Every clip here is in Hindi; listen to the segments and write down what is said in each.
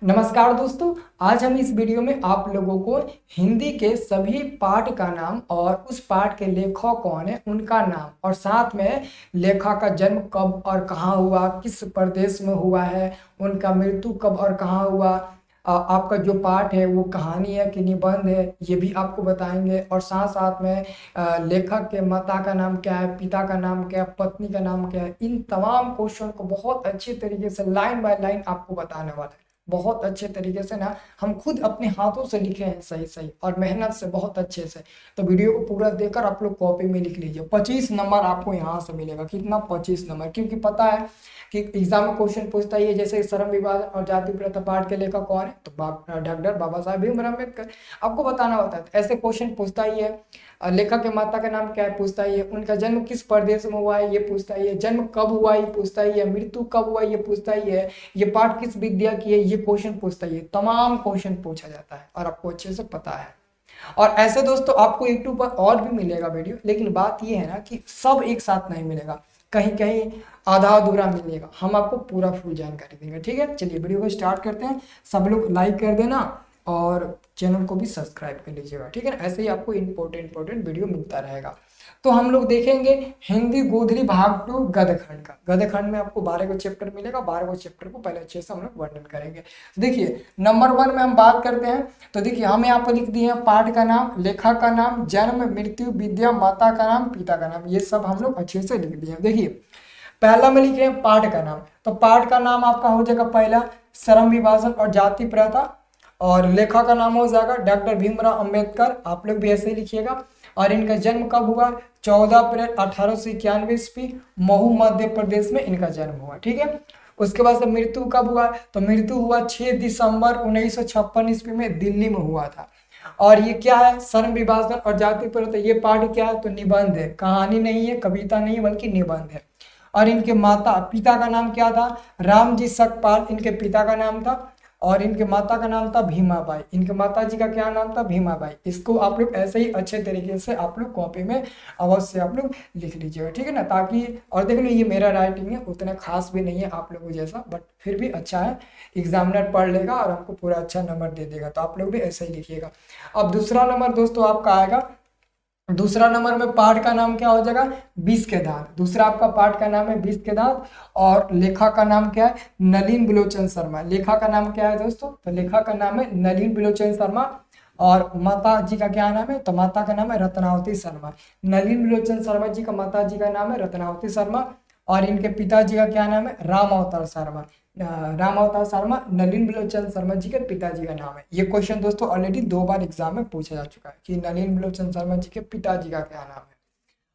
नमस्कार दोस्तों। आज हम इस वीडियो में आप लोगों को हिंदी के सभी पाठ का नाम और उस पाठ के लेखक कौन है उनका नाम और साथ में लेखक का जन्म कब और कहाँ हुआ, किस प्रदेश में हुआ है, उनका मृत्यु कब और कहाँ हुआ, आपका जो पाठ है वो कहानी है कि निबंध है, ये भी आपको बताएंगे। और साथ साथ में लेखक के माता का नाम क्या है, पिता का नाम क्या है, पत्नी का नाम क्या है, इन तमाम क्वेश्चन को बहुत अच्छे तरीके से लाइन बाय लाइन आपको बताने वाला है। बहुत अच्छे तरीके से ना, हम खुद अपने हाथों से लिखे हैं सही सही और मेहनत से बहुत अच्छे से। तो वीडियो को पूरा देखकर आप लोग कॉपी में लिख लीजिए। 25 नंबर आपको यहाँ से मिलेगा। कितना? 25 नंबर। क्योंकि पता है कि एग्जाम में क्वेश्चन पूछता ही है, जैसे श्रम विभाजन और जाति प्रथा पाठ के लेखक कौन है, तो डॉक्टर बाबा साहब भीमराव अम्बेडकर। आपको बताना होता है, ऐसे क्वेश्चन पूछता ही है। लेखक के माता का नाम क्या है, पूछता ही है। उनका जन्म किस प्रदेश में हुआ है, ये पूछता ही है। जन्म कब हुआ, ये पूछता ही है। मृत्यु कब हुआ, ये पूछता ही है। ये पाठ किस विद्या की है, ये क्वेश्चन पूछता ही है। तमाम क्वेश्चन पूछा जाता है और आपको अच्छे से पता है। और ऐसे दोस्तों आपको यूट्यूब पर और भी मिलेगा वीडियो, लेकिन बात ये है ना कि सब एक साथ नहीं मिलेगा, कहीं कहीं आधा अधूरा मिलेगा। हम आपको पूरा फुल जानकारी देंगे। ठीक है, चलिए वीडियो को स्टार्ट करते हैं। सब लोग लाइक कर देना और चैनल को भी सब्सक्राइब कर लीजिएगा। ठीक है ना, ऐसे ही आपको इंपॉर्टेंट वीडियो मिलता रहेगा। तो हम लोग देखेंगे हिंदी गोधरी भाग 2 गदखंड का। गदखंड में आपको 12 को चैप्टर मिलेगा। 12 को चैप्टर को पहले अच्छे से हम लोग वर्णन करेंगे। देखिए नंबर 1 में हम बात करते हैं। तो देखिए हम यहाँ पर लिख दिए हैं पाठ का नाम, लेखक का नाम, जन्म, मृत्यु, विद्या, माता का नाम, पिता का नाम, ये सब हम लोग अच्छे से लिख दिए। देखिए पहला में लिख रहे हैं पाठ का नाम। तो पाठ का नाम आपका हो जाएगा पहला श्रम विभाजन और जाति प्रथा, और लेखक का नाम हो जाएगा डॉक्टर भीमराव अंबेडकर। आप लोग भी ऐसे ही लिखिएगा। और इनका जन्म कब हुआ? 14 अप्रैल 1891 ईस्वी, महू मध्य प्रदेश में इनका जन्म हुआ। ठीक है, उसके बाद से मृत्यु कब हुआ? तो मृत्यु हुआ 6 दिसंबर 1956 ईस्वी में, दिल्ली में हुआ था। और ये क्या है? श्रम विभाजन और जाति प्रथा। ये पाठ क्या है? तो निबंध है, कहानी नहीं है, कविता नहीं है, बल्कि निबंध है। और इनके माता पिता का नाम क्या था? रामजी सकपाल इनके पिता का नाम था। और इनके माता का नाम था भीमाबाई। इनके माता जी का क्या नाम था? भीमाबाई। इसको आप लोग ऐसे ही अच्छे तरीके से आप लोग कॉपी में अवश्य आप लोग लिख लीजिएगा। ठीक है ना, ताकि और देख लो ये मेरा राइटिंग है, उतना खास भी नहीं है आप लोगों जैसा, बट फिर भी अच्छा है। एग्जामिनर पढ़ लेगा और हमको पूरा अच्छा नंबर दे देगा। तो आप लोग भी ऐसे ही लिखिएगा। अब दूसरा नंबर दोस्तों आपका आएगा। दूसरा नंबर में पाठ का नाम क्या हो जाएगा? 20 के दांत। दूसरा आपका पाठ का नाम है 20 के दांत। और लेखक का नाम क्या है? नलिन बिलोचन शर्मा। लेखक का नाम क्या है दोस्तों? तो लेखक का नाम है नलिन बिलोचन शर्मा। और माता जी का क्या नाम है? तो माता का नाम है रत्नावती शर्मा। नलिन बिलोचन शर्मा जी का माता जी का नाम है रत्नावती शर्मा। और इनके पिताजी का क्या नाम है? राम अवतार शर्मा। राम अवतार शर्मा नलिन बिलोचन शर्मा जी के पिताजी का नाम है। ये क्वेश्चन दोस्तों ऑलरेडी 2 बार एग्जाम में पूछा जा चुका है कि नलिन बिलोचन शर्मा जी के पिताजी का क्या नाम है।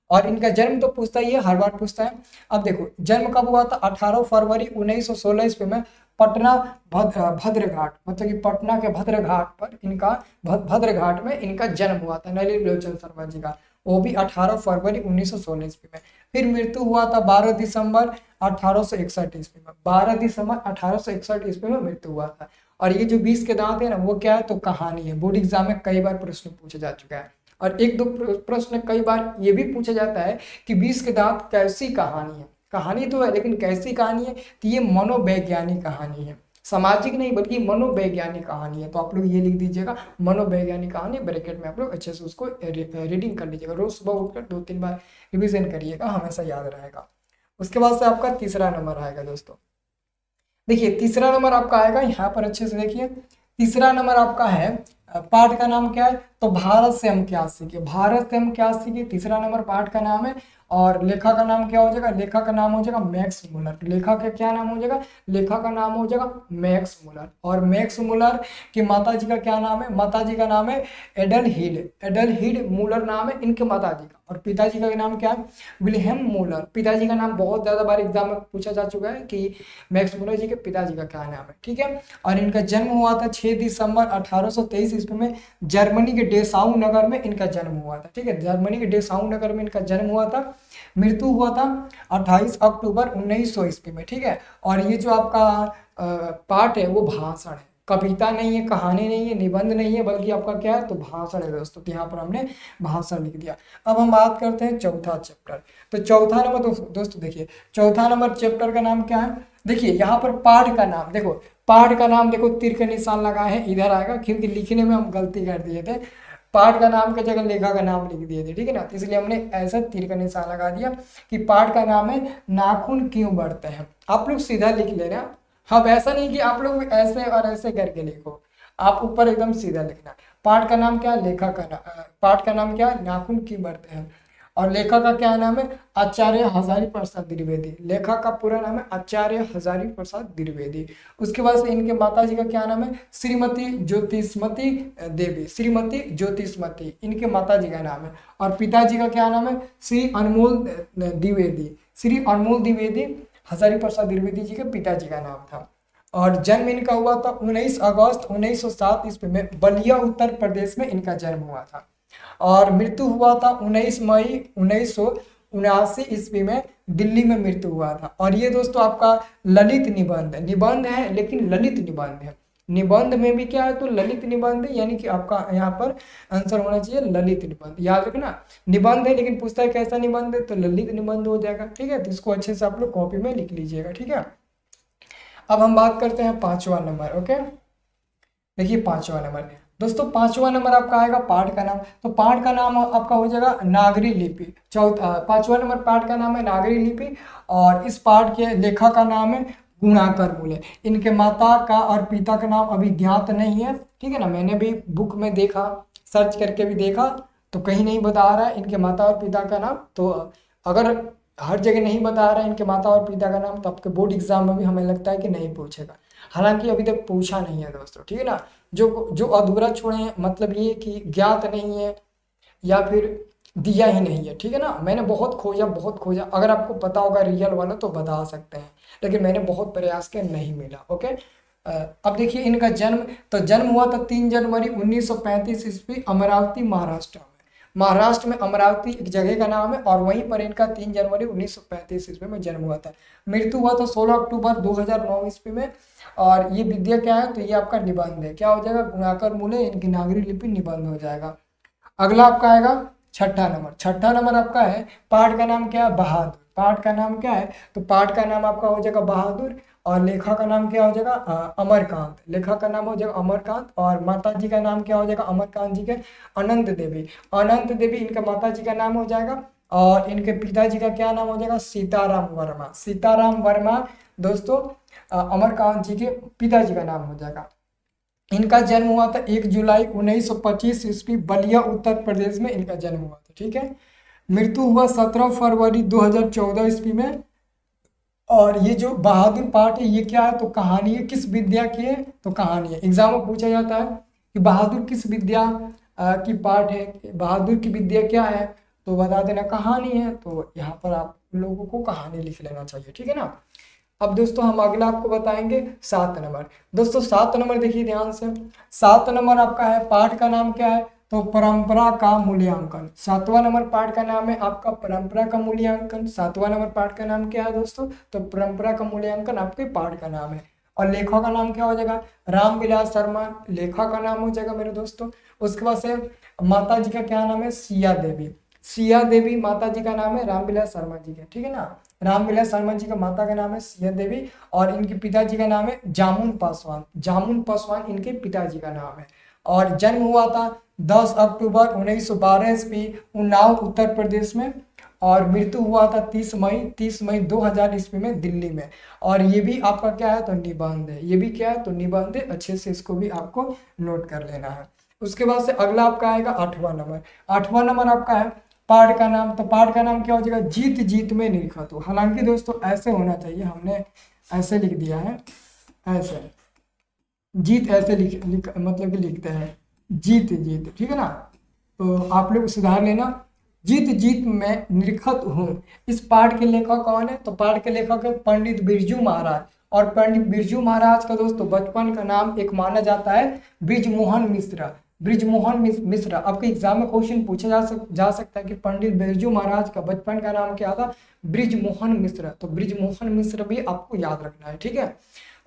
और इनका जन्म तो पूछता ही है, हर बार पूछता है। अब देखो जन्म कब हुआ था? 18 फरवरी 1916 ईस्वी में, पटना भद्रघाट, मतलब कि पटना के भद्रघाट पर इनका भद्रघाट में इनका जन्म हुआ था नलिन बिलोचन शर्मा जी का। वो भी 18 फरवरी 1916 ईस्वी में। फिर मृत्यु हुआ था 12 दिसंबर 1861 ईस्वी में। 12 दिसंबर 1861 ईस्वी में मृत्यु हुआ था। और ये जो 20 के दांत है ना, वो क्या है? तो कहानी है। बोर्ड एग्जाम में कई बार प्रश्न पूछा जा चुका है। और एक दो प्रश्न कई बार ये भी पूछा जाता है कि 20 के दांत कैसी कहानी है। कहानी तो है, लेकिन कैसी कहानी है? तो ये मनोवैज्ञानिक कहानी है, सामाजिक नहीं बल्कि मनोवैज्ञानिक कहानी है। तो आप लोग ये लिख दीजिएगा मनोवैज्ञानिक कहानी, ब्रैकेट में आप लोग अच्छे से उसको रीडिंग कर लीजिएगा। रोज सुबह उठकर 2-3 बार रिविजन करिएगा, हमेशा याद रहेगा। उसके बाद से आपका तीसरा नंबर आएगा दोस्तों। देखिए तीसरा नंबर आपका आएगा यहाँ पर, अच्छे से देखिए। तीसरा नंबर आपका है पाठ का नाम क्या है? तो भारत से हम क्या सीखे। भारत से हम क्या सीखे, तीसरा नंबर पाठ का नाम है। और लेखक का नाम क्या हो जाएगा? लेखक का नाम हो जाएगा मैक्स मुलर। लेखक का क्या नाम हो जाएगा? लेखक का नाम हो जाएगा मैक्स मुलर। और मैक्स मुलर की माता जी का क्या नाम है? माता जी का नाम है एडलहीड। एडलहीड मुलर नाम है इनके माता जी का। और पिताजी का नाम क्या है? विल्हेम मुलर। पिताजी का नाम बहुत ज्यादा बार एग्जाम में पूछा जा चुका है कि मैक्स मुलर जी के पिताजी का क्या नाम है। ठीक है, और इनका जन्म हुआ था 6 दिसंबर 1823 ईस्वी में, जर्मनी के डेसाउ नगर में इनका जन्म हुआ था। ठीक है, जर्मनी के डेसाउ नगर में इनका जन्म हुआ था। मृत्यु हुआ था 28 अक्टूबर 1900 ईस्वी में। ठीक है, और ये जो आपका पाठ है वो भाषण है, कविता नहीं है, कहानी नहीं है, निबंध नहीं है, बल्कि आपका क्या है? तो भाषण है दोस्तों। तो यहाँ पर हमने भाषण लिख दिया। अब हम बात करते हैं चौथा चैप्टर। तो चौथा नंबर दोस्तों देखिए, चौथा नंबर चैप्टर का नाम क्या है? देखिए यहाँ पर पाठ का नाम देखो, पाठ का नाम देखो, तीर का निशान लगाए हैं, इधर आएगा क्योंकि लिखने में हम गलती कर दिए थे, पाठ का नाम की जगह लेखा का नाम लिख दिए थे, ठीक है ना, तो इसलिए हमने ऐसा तीर का निशान लगा दिया कि पाठ का नाम है नाखून क्यों बढ़ते हैं। आप लोग सीधा लिख लेना। अब ऐसा नहीं कि आप लोग ऐसे और ऐसे करके लिखो, आप ऊपर एकदम सीधा लिखना। पाठ का नाम क्या है, लेखा का नाम, पाठ का नाम क्या है, नाखून क्यों बढ़ते हैं। और लेखक का क्या नाम है, आचार्य हजारी प्रसाद द्विवेदी। लेखक का पूरा नाम है आचार्य हजारी प्रसाद द्विवेदी। उसके बाद से इनके माता जी का क्या नाम है, श्रीमती ज्योतिषमती देवी। श्रीमती ज्योतिषमती इनके माता जी का नाम है। और पिताजी का क्या नाम है, श्री अनमोल द्विवेदी। श्री अनमोल द्विवेदी हजारी प्रसाद द्विवेदी जी के पिताजी का नाम था। और जन्म इनका हुआ था 19 अगस्त 1907 ईस्वी में, बलिया उत्तर प्रदेश में इनका जन्म हुआ था। और मृत्यु हुआ था 19 मई 1979 ईस्वी में, दिल्ली में मृत्यु हुआ था। और ये दोस्तों आपका ललित निबंध है, निबंध है लेकिन ललित निबंध है। निबंध में भी क्या है, तो ललित निबंध है, यानी कि आपका यहाँ पर आंसर होना चाहिए ललित निबंध। याद रखना, निबंध है लेकिन पूछता है कैसा निबंध है, तो ललित निबंध हो जाएगा, ठीक है। तो इसको अच्छे से आप लोग कॉपी में लिख लीजिएगा, ठीक है। अब हम बात करते हैं 5वां नंबर। ओके, देखिए 5वां नंबर दोस्तों, 5वां नंबर आपका आएगा पाठ का नाम। तो पाठ का नाम आपका हो जाएगा नागरी लिपि। 5वां नंबर पाठ का नाम है नागरी लिपि। और इस पाठ के लेखक का नाम है गुणाकर मूले। इनके माता का और पिता का नाम अभी ज्ञात नहीं है, ठीक है ना। मैंने भी बुक में देखा, सर्च करके भी देखा, तो कहीं नहीं बता रहा है इनके माता और पिता का नाम। तो अगर हर जगह नहीं बता रहा है इनके माता और पिता का नाम, तो आपके बोर्ड एग्जाम में भी हमें लगता है कि नहीं पूछेगा। हालांकि अभी तक पूछा नहीं है दोस्तों, ठीक है ना। जो अधूरा छोड़े हैं, मतलब ये कि ज्ञात नहीं है या फिर दिया ही नहीं है, ठीक है ना। मैंने बहुत खोजा, अगर आपको पता होगा रियल वाला तो बता सकते हैं, लेकिन मैंने बहुत प्रयास किया, नहीं मिला। ओके, अब देखिए इनका जन्म, तो जन्म हुआ था 3 जनवरी 1935 ईस्वी, अमरावती महाराष्ट्र में। महाराष्ट्र में अमरावती एक जगह का नाम है, और वहीं पर इनका 3 जनवरी 1935 ईस्वी में जन्म हुआ था। मृत्यु हुआ था 16 अक्टूबर 2009 ईस्वी में। और ये विद्या क्या है, तो ये आपका निबंध है, क्या हो जाएगा, गुणाकर मूले, इनकी नागरी लिपि निबंध हो जाएगा। अगला आपका आएगा 6ठा नंबर। 6ठा नंबर आपका है पाठ का नाम क्या है, बहादुर। पाठ का नाम क्या है, तो पाठ का नाम आपका हो जाएगा बहादुर। और लेखा का नाम क्या हो जाएगा, अमरकांत। लेखा का नाम हो जाएगा अमरकांत। और माता जी का नाम क्या हो जाएगा, अमरकांत जी के अनंत देवी। अनंत देवी इनका माता जी का नाम हो जाएगा। और इनके पिताजी का क्या नाम हो जाएगा, सीताराम वर्मा। सीताराम वर्मा दोस्तों अमरकांत जी के पिताजी का नाम हो जाएगा। इनका जन्म हुआ था 1 जुलाई 1925 ईस्वी, बलिया उत्तर प्रदेश में इनका जन्म हुआ था, ठीक है। मृत्यु हुआ 17 फरवरी 2014 ईस्वी में। और ये जो बहादुर पाठ है ये क्या है, तो कहानी है, किस विद्या की है, तो कहानी है। एग्जाम में पूछा जाता है कि बहादुर किस विद्या की पाठ है, बहादुर की विद्या क्या है, तो बता देना कहानी है। तो यहाँ पर आप लोगों को कहानी लिख लेना चाहिए, ठीक है ना। अब दोस्तों हम अगला आपको बताएंगे 7 नंबर। दोस्तों 7 नंबर देखिए ध्यान से, 7 नंबर आपका है पाठ का नाम क्या है, तो परंपरा का मूल्यांकन। 7वां नंबर पाठ का नाम है आपका परंपरा का मूल्यांकन। 7वां नंबर पाठ का नाम क्या है दोस्तों, तो परंपरा का मूल्यांकन आपके पाठ का नाम है। और लेखक का नाम क्या हो जाएगा, रामविलास शर्मा, लेखक का नाम हो जाएगा मेरे दोस्तों। उसके बाद से माता जी का क्या नाम है, सिया देवी। सिया देवी माता जी का नाम है, रामविलास शर्मा जी का, ठीक है ना। रामविलास शर्मा जी का माता का नाम है सिया देवी। और इनके पिताजी का नाम है जामुन पासवान। जामुन पासवान इनके पिताजी का नाम है। और जन्म हुआ था 10 अक्टूबर 1912 ईस्वी, उन्नाव उत्तर प्रदेश में। और मृत्यु हुआ था 30 मई 2000 ईस्वी में, दिल्ली में। और ये भी आपका क्या है, तो निबंध है। ये भी क्या है, तो निबंध है। अच्छे से इसको भी आपको नोट कर लेना है। उसके बाद से अगला आपका आएगा 8वां नंबर। 8वां नंबर आपका है पाठ का नाम। तो पाठ का नाम क्या हो जाएगा, जीत जीत में निरखत हो। हालांकि दोस्तों ऐसे होना चाहिए, हमने ऐसे लिख दिया है, ऐसे जीत ऐसे मतलब कि लिखते हैं जीत जीत, ठीक है ना। तो आप लोग सुधार लेना, जीत जीत में निरखत हूँ। इस पाठ के लेखक कौन है, तो पाठ के लेखक है पंडित बिरजू महाराज। और पंडित बिरजू महाराज का दोस्तों बचपन का नाम एक माना जाता है ब्रिजमोहन मिश्रा। ब्रिजमोहन मिश्रा। आपके एग्जाम में क्वेश्चन पूछा जा सकता है कि पंडित बिरजू महाराज का बचपन का नाम क्या था, ब्रिजमोहन मिश्रा। तो ब्रिजमोहन मिश्र भी आपको याद रखना है, ठीक है।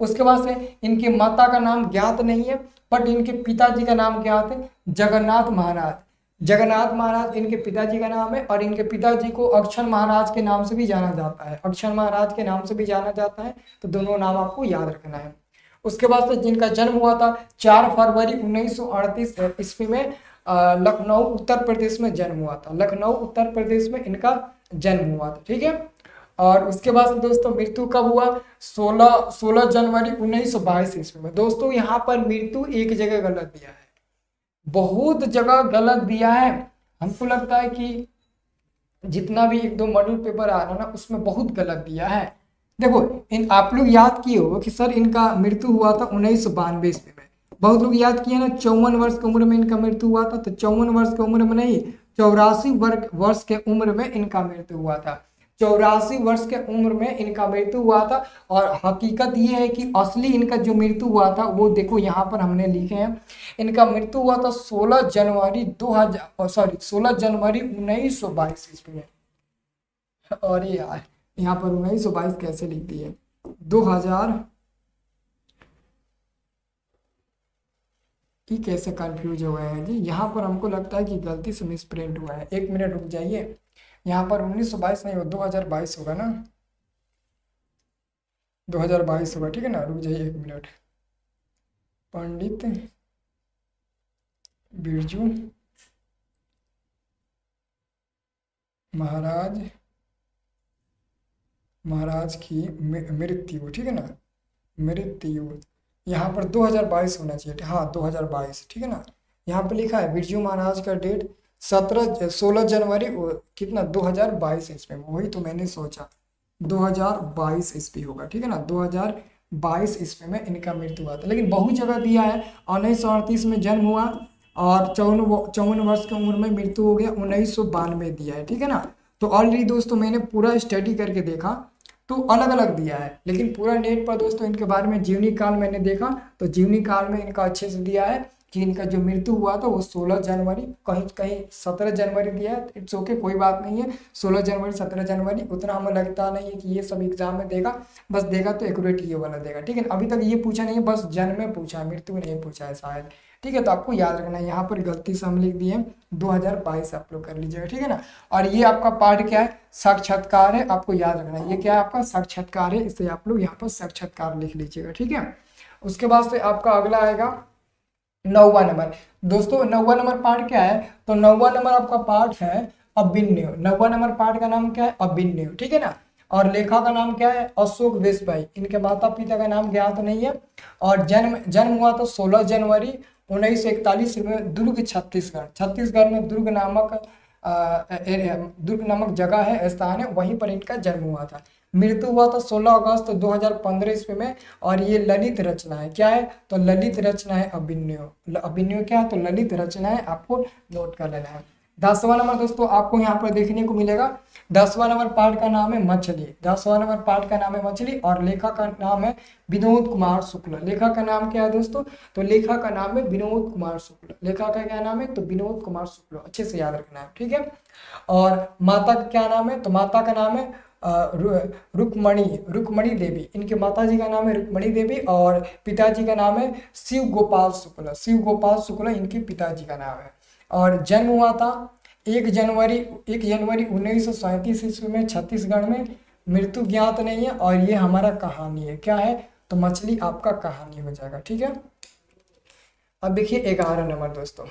उसके बाद से इनकी माता का नाम ज्ञात नहीं है, बट इनके पिताजी का नाम क्या है, जगन्नाथ महाराज। जगन्नाथ महाराज इनके पिताजी का नाम है। और इनके पिताजी को अक्षर महाराज के नाम से भी जाना जाता है, अक्षर महाराज के नाम से भी जाना जाता है। तो दोनों नाम आपको याद रखना है। उसके बाद से जिनका जन्म हुआ था 4 फरवरी 1938 ईस्वी में लखनऊ उत्तर प्रदेश में जन्म हुआ था। लखनऊ उत्तर प्रदेश में इनका जन्म हुआ था, ठीक है। और उसके बाद से दोस्तों मृत्यु कब हुआ? 16 जनवरी 1922 ईस्वी में। दोस्तों यहाँ पर मृत्यु एक जगह गलत दिया है, बहुत जगह गलत दिया है। हमको लगता है कि जितना भी 1-2 मॉडल पेपर आ रहा है ना उसमें बहुत गलत दिया है। देखो इन आप लोग याद किए हो कि सर इनका मृत्यु हुआ था 1992 ईस्वी में। बहुत लोग याद किए ना 54 वर्ष की उम्र में इनका मृत्यु हुआ था, तो 54 वर्ष की उम्र में नहीं, 84 वर्ष के उम्र में इनका मृत्यु हुआ था। 84 वर्ष के उम्र में इनका मृत्यु हुआ था। और हकीकत ये है कि असली इनका जो मृत्यु हुआ था वो देखो यहाँ पर हमने लिखे हैं। इनका मृत्यु हुआ था 16 जनवरी 1922 ईस्वी में। और यार यहाँ पर 1922 कैसे लिख दिए? 2000 ये कैसे कंफ्यूज हुआ है जी? यहाँ पर हमको लगता है कि गलती से मिसप्रिंट हुआ है। 1 मिनट रुक जाइए, यहाँ पर 1922 नहीं हो 2022 होगा ना, 2022 होगा, ठीक है ना। रुक जाइए 1 मिनट। पंडित बिरजू महाराज की मृत्यु, ठीक है ना, मृत्यु यहाँ पर 2022 होना चाहिए। हाँ 2022, ठीक है ना। यहाँ पर लिखा है बिरजू महाराज का डेट 16 जनवरी कितना 2022 ईस्वी में। वही तो मैंने सोचा 2022 ईस्वी होगा, ठीक है ना। 2022 ईस्वी में इनका मृत्यु हुआ था, लेकिन बहुत जगह दिया है 1938 में जन्म हुआ और 54 वर्ष की उम्र में मृत्यु हो गया, 1992 दिया है, ठीक है ना। तो ऑलरेडी दोस्तों मैंने पूरा स्टडी करके देखा तो अलग अलग दिया है, लेकिन पूरा नेट पर दोस्तों इनके बारे में जीवनी काल मैंने देखा तो जीवनी काल में इनका अच्छे से दिया है कि इनका जो मृत्यु हुआ था वो 16 जनवरी, कहीं कहीं 17 जनवरी दिया है। इट्स ओके, कोई बात नहीं है। 16 जनवरी 17 जनवरी उतना हमें लगता नहीं है कि ये सब एग्जाम में देगा, बस देगा तो एक्यूरेट ये वाला देगा, ठीक है। अभी तक ये पूछा नहीं है, बस जन्म में पूछा है, मृत्यु नहीं पूछा है शायद, ठीक है। तो आपको याद रखना है, यहाँ पर गलती से हम लिख दिए 2022 आप लोग कर लीजिएगा, ठीक है ना। और ये आपका पार्ट क्या है? साक्षात्कार है, आपको याद रखना है ये क्या है आपका साक्षात्कार है, इसे आप लोग यहाँ पर साक्षात्कार लिख लीजिएगा, ठीक है। उसके बाद से आपका अगला आएगा 9वां नंबर। दोस्तों 9वां नंबर पार्ट क्या है? तो 9वां नंबर आपका पार्ट है अभिनव। 9वां नंबर पार्ट का नाम क्या है? अभिनव, ठीक है ना। और लेखा का नाम क्या है? अशोक वेशभाई। इनके माता पिता का नाम ज्ञात नहीं है। और जन्म हुआ था 16 जनवरी 1941 में दुर्ग छत्तीसगढ़ में दुर्ग नामक जगह है, स्थान है, वहीं पर इनका जन्म हुआ था। मृत्यु हुआ था 16 अगस्त 2015 ईस्वी में। और ये ललित रचना है, क्या है? तो ललित रचना है अभिनव। अभिनव क्या है? तो ललित रचना है, आपको नोट कर लेना है। 10वां नंबर दोस्तों आपको यहाँ पर देखने को मिलेगा, 10वां नंबर पार्ट का नाम है मछली। 10वां नंबर पार्ट का नाम है मछली। और लेखक का नाम है विनोद कुमार शुक्ल। लेखक का नाम क्या है दोस्तों? तो लेखक का नाम है विनोद कुमार शुक्ल। लेखक का क्या नाम है? तो विनोद कुमार शुक्ल, अच्छे से याद रखना है, ठीक है। और माता का क्या नाम है? तो माता का नाम है रुक्मणी देवी। इनके माता जी का नाम है रुक्मणी देवी। और पिताजी का नाम है शिव गोपाल शुक्ल। शिव गोपाल शुक्ल इनके पिताजी का नाम है। और जन्म हुआ था 1 जनवरी 1937 ईस्वी में छत्तीसगढ़ में। मृत्यु ज्ञात नहीं है। और ये हमारा कहानी है, क्या है? तो मछली आपका कहानी हो जाएगा, ठीक है। अब देखिए 11 नंबर दोस्तों,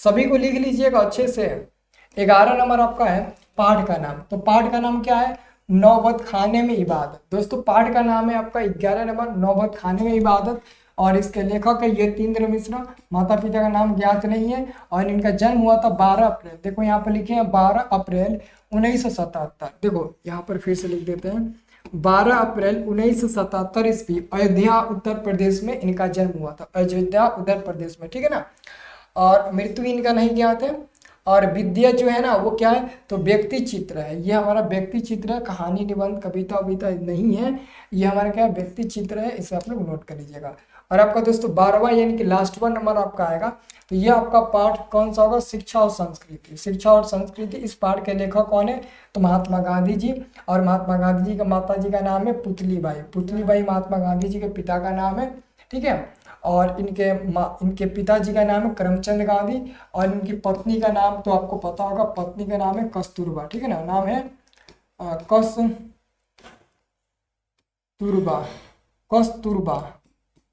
सभी को लिख लीजिएगा अच्छे से। 11 नंबर आपका है पाठ का नाम। तो पाठ का नाम क्या है? नौबत खाने में इबादत। दोस्तों पाठ का नाम है आपका 11 नंबर नौबत खाने में इबादत। और इसके लेखक है यतीन्द्र मिश्रा। माता पिता का नाम ज्ञात नहीं है। और इनका जन्म हुआ था 12 अप्रैल, देखो यहाँ पर लिखे हैं 12 अप्रैल 1977। देखो यहाँ पर फिर से लिख देते हैं 12 अप्रैल 1977 ईस्वी, अयोध्या उत्तर प्रदेश में इनका जन्म हुआ था। अयोध्या उत्तर प्रदेश में, ठीक है ना। और मृत्यु इनका नहीं ज्ञात है। और विद्या जो है ना वो क्या है? तो व्यक्ति चित्र है। ये हमारा व्यक्ति चित्र है, कहानी निबंध कविता उविता नहीं है। ये हमारा क्या है? व्यक्ति चित्र है, इसे आप लोग नोट कर लीजिएगा। और आपका दोस्तों 12वां यानी कि लास्टवां नंबर आपका आएगा। तो ये आपका पाठ कौन सा होगा? शिक्षा और संस्कृति। शिक्षा और संस्कृति, इस पाठ के लेखक कौन है? तो महात्मा गांधी जी। और महात्मा गांधी जी का माता जी का नाम है पुतलीबाई। पुतलीबाई महात्मा गांधी जी के पिता का नाम है, ठीक है। और इनके पिताजी का नाम है करमचंद गांधी। और इनकी पत्नी का नाम तो आपको पता होगा, पत्नी का नाम है कस्तूरबा, ठीक है ना। नाम है कस्तूरबा।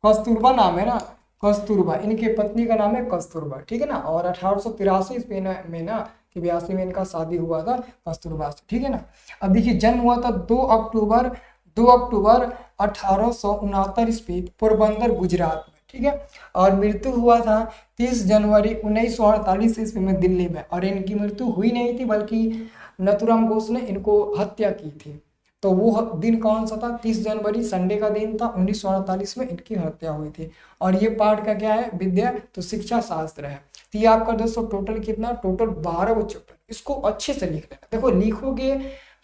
कस्तूरबा नाम है ना, कस्तूरबा, इनके पत्नी का नाम है कस्तूरबा, ठीक है ना। और 1883 ईस्वी में ना कि 82 में इनका शादी हुआ था कस्तूरबा से, ठीक है ना। अब देखिए जन्म हुआ था 2 अक्टूबर 1869 ईस्वी पोरबंदर गुजरात में, ठीक है। और मृत्यु हुआ था 30 जनवरी 1948 ईस्वी में दिल्ली में। और इनकी मृत्यु हुई नहीं थी बल्कि नथुराम घोष ने इनको हत्या की थी। तो वो दिन कौन सा था, 30 जनवरी संडे का दिन था, 1948 में इनकी हत्या हुई थी। और ये पाठ का क्या है, विद्या तो शिक्षा शास्त्र है। तो ये आपका दोस्तों टोटल कितना, टोटल 12 चैप्टर, इसको अच्छे से लिख लेना। देखो लिखोगे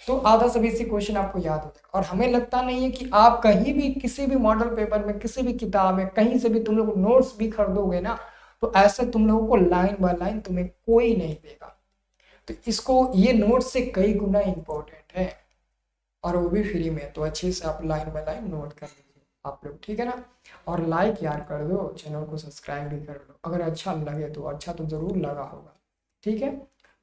तो आधा से बेसी क्वेश्चन आपको याद हो जाएगा। और हमें लगता नहीं है कि आप कहीं भी किसी भी मॉडल पेपर में, किसी भी किताब में, कहीं से भी तुम लोग नोट्स भी खरीदोगे ना, तो ऐसे तुम लोगों को लाइन बाय लाइन तुम्हें कोई नहीं देगा। तो इसको, ये नोट से कई गुना इंपॉर्टेंट है और वो भी फ्री में। तो अच्छे से आप लाइन बाय लाइन नोट कर लीजिए आप लोग, ठीक है ना। और लाइक यार कर दो, चैनल को सब्सक्राइब भी कर दो। अगर अच्छा लगे तो, अच्छा तो जरूर लगा होगा, ठीक है।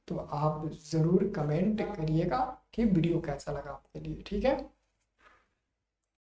तो आप जरूर कमेंट करिएगा कि वीडियो कैसा लगा आपके लिए, ठीक है।